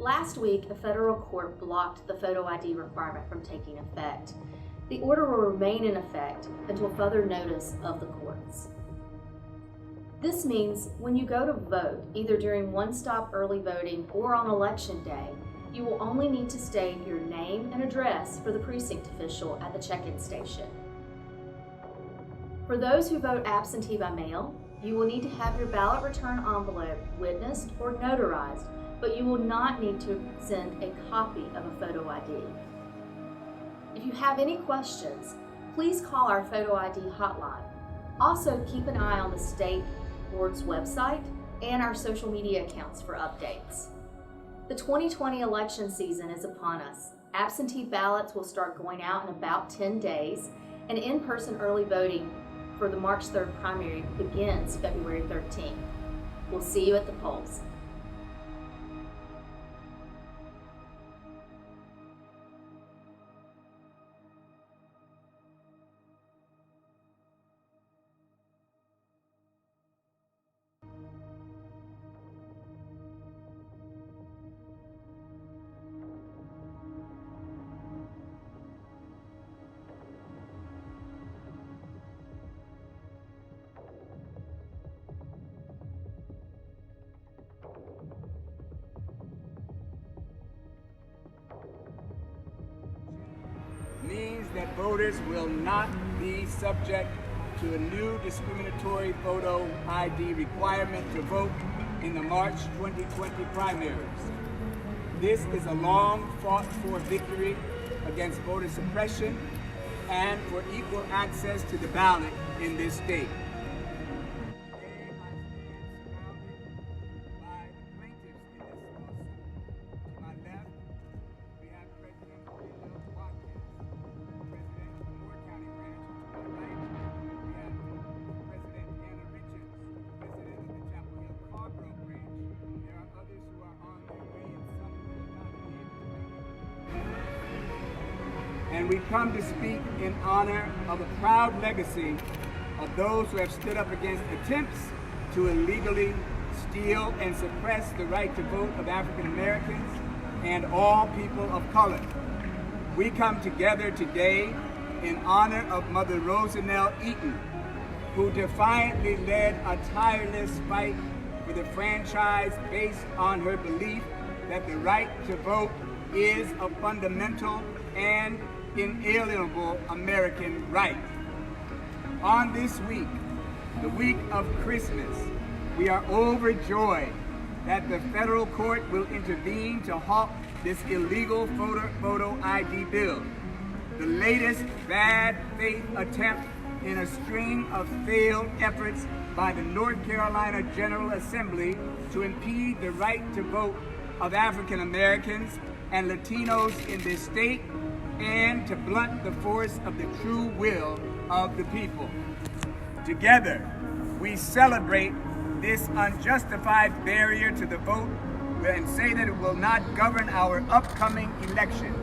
Last week, a federal court blocked the photo ID requirement from taking effect. The order will remain in effect until further notice of the courts. This means when you go to vote, either during one-stop early voting or on election day, you will only need to state your name and address for the precinct official at the check-in station. For those who vote absentee by mail, you will need to have your ballot return envelope witnessed or notarized, but you will not need to send a copy of a photo ID. If you have any questions, please call our photo ID hotline. Also, keep an eye on the state board's website and our social media accounts for updates. The 2020 election season is upon us. Absentee ballots will start going out in about 10 days, and in-person early voting for the March 3rd primary begins February 13th. We'll see you at the polls. Means that voters will not be subject to a new discriminatory photo ID requirement to vote in the March 2020 primaries. This is a long fought for victory against voter suppression and for equal access to the ballot in this state. And we come to speak in honor of a proud legacy of those who have stood up against attempts to illegally steal and suppress the right to vote of African Americans and all people of color. We come together today in honor of Mother Rosanelle Eaton, who defiantly led a tireless fight for the franchise based on her belief that the right to vote is a fundamental and inalienable American right. On this week, the week of Christmas, we are overjoyed that the federal court will intervene to halt this illegal photo ID bill, the latest bad faith attempt in a string of failed efforts by the North Carolina General Assembly to impede the right to vote of African Americans and Latinos in this state, and to blunt the force of the true will of the people. Together, we celebrate this unjustified barrier to the vote and say that it will not govern our upcoming election.